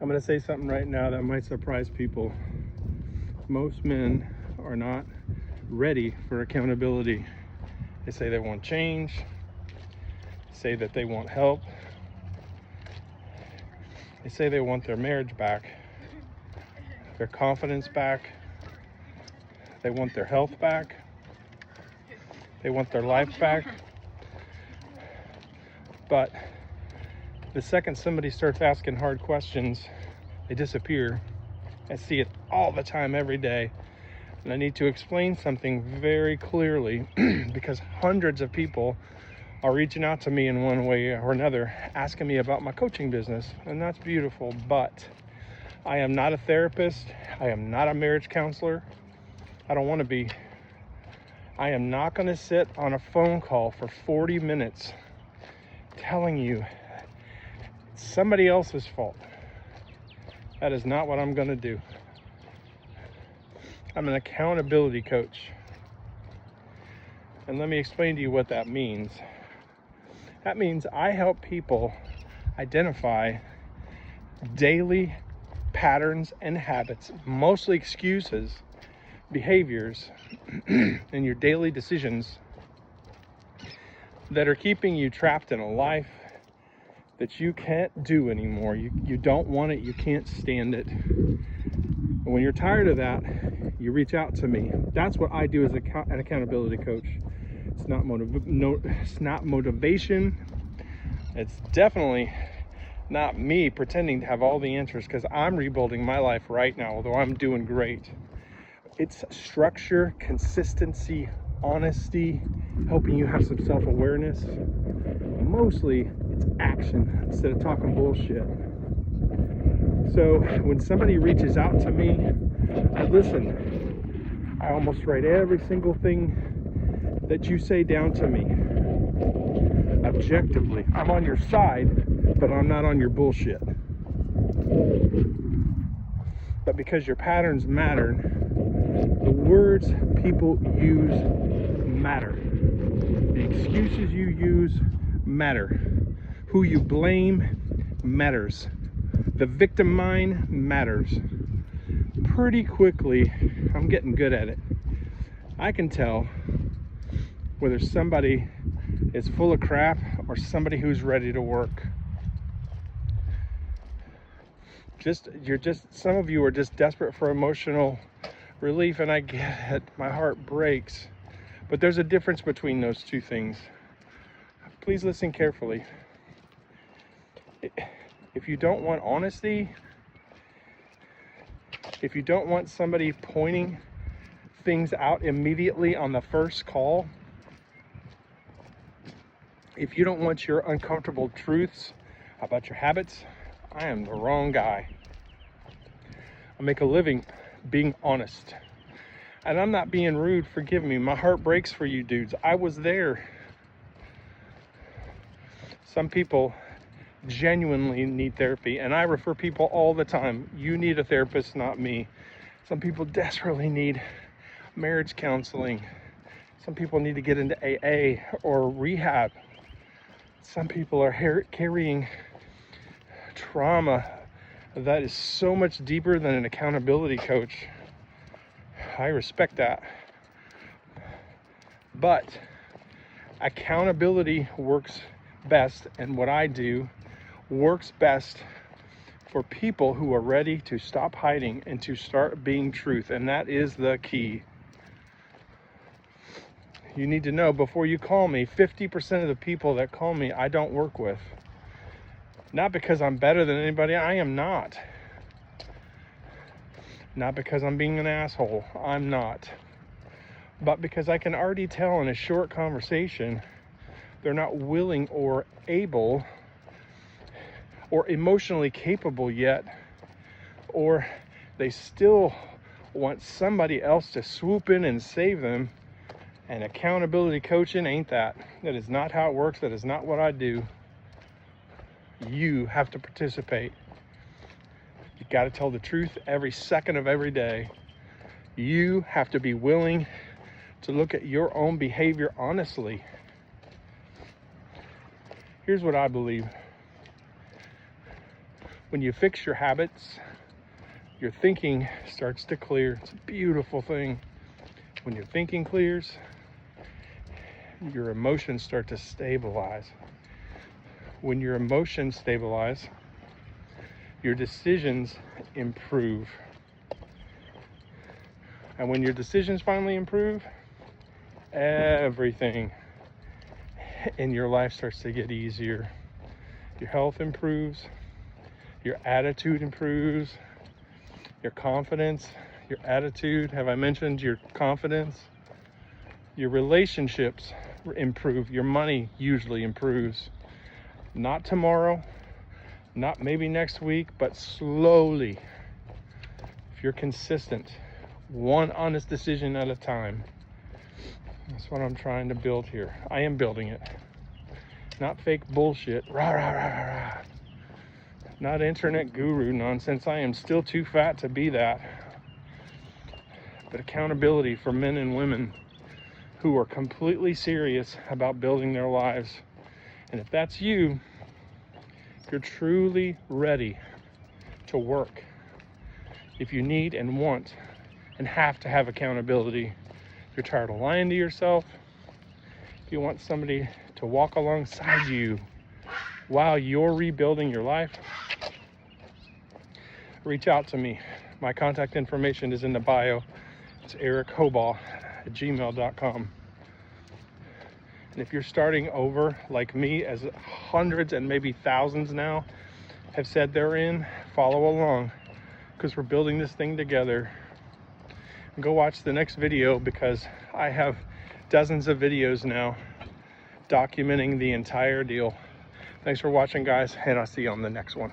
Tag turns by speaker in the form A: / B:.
A: I'm going to say something right now that might surprise people. Most men are not ready for accountability. They say they want change, say that they want help, they say they want their marriage back, their confidence back, they want their health back, they want their life back. But the second somebody starts asking hard questions, they disappear. I see it all the time, every day. And I need to explain something very clearly because hundreds of people are reaching out to me in one way or another, asking me about my coaching business. And that's beautiful, but I am not a therapist. I am not a marriage counselor. I don't want to be. I am not going to sit on a phone call for 40 minutes telling you it's somebody else's fault. That is not what I'm going to do. I'm an accountability coach. And let me explain to you what that means. That means I help people identify daily patterns and habits, mostly excuses, behaviors, and your daily decisions that are keeping you trapped in a life that you can't do anymore. You don't want it, you can't stand it. And when you're tired of that, you reach out to me. That's what I do as an accountability coach. It's not it's not motivation. It's definitely not me pretending to have all the answers, because I'm rebuilding my life right now, although I'm doing great. It's structure, consistency, honesty, helping you have some self-awareness. Mostly it's action instead of talking bullshit. So when somebody reaches out to me, I listen. I almost write every single thing that you say down to me. Objectively, I'm on your side, but I'm not on your bullshit. But because your patterns matter, the words people use matter. The excuses you use matter. Who you blame matters. The victim mind matters. Pretty quickly, I'm getting good at it. I can tell whether somebody is full of crap or somebody who's ready to work. Some of you are just desperate for emotional relief, and I get it. My heart breaks. But there's a difference between those two things. Please listen carefully. If you don't want honesty, if you don't want somebody pointing things out immediately on the first call, if you don't want your uncomfortable truths about your habits, I am the wrong guy. I make a living being honest. And I'm not being rude, forgive me. My heart breaks for you dudes. I was there. Some people genuinely need therapy, and I refer people all the time. You need a therapist, not me. Some people desperately need marriage counseling. Some people need to get into AA or rehab. Some people are carrying trauma that is so much deeper than an accountability coach. I respect that. But accountability works best, and what I do works best for people who are ready to stop hiding and to start being truth, and that is the key. You need to know before you call me, 50% of the people that call me I don't work with. Not because I'm better than anybody, I am not. Not because I'm being an asshole, I'm not. But because I can already tell in a short conversation they're not willing or able or emotionally capable yet, or they still want somebody else to swoop in and save them. And accountability coaching ain't that. That is not how it works. That is not what I do. You have to participate. You got to tell the truth every second of every day. You have to be willing to look at your own behavior honestly. Here's what I believe. When you fix your habits, your thinking starts to clear. It's a beautiful thing. When your thinking clears, your emotions start to stabilize. When your emotions stabilize, your decisions improve. And when your decisions finally improve, everything in your life starts to get easier. Your health improves, your attitude improves, your confidence, your attitude. Have I mentioned your confidence? Your relationships improve. Your money usually improves. Not tomorrow, not maybe next week, but slowly. If you're consistent, one honest decision at a time. That's what I'm trying to build here. I am building it. Not fake bullshit. Rah, rah, rah, rah, rah. Not internet guru nonsense. I am still too fat to be that. But accountability for men and women who are completely serious about building their lives. And if that's you, you're truly ready to work. If you need and want and have to have accountability, if you're tired of lying to yourself, if you want somebody to walk alongside you while you're rebuilding your life, reach out to me. My contact information is in the bio. It's erichobaugh@gmail.com. And if you're starting over like me, as hundreds and maybe thousands now have said they're in, follow along, because we're building this thing together. And go watch the next video, because I have dozens of videos now documenting the entire deal. Thanks for watching, guys, and I'll see you on the next one.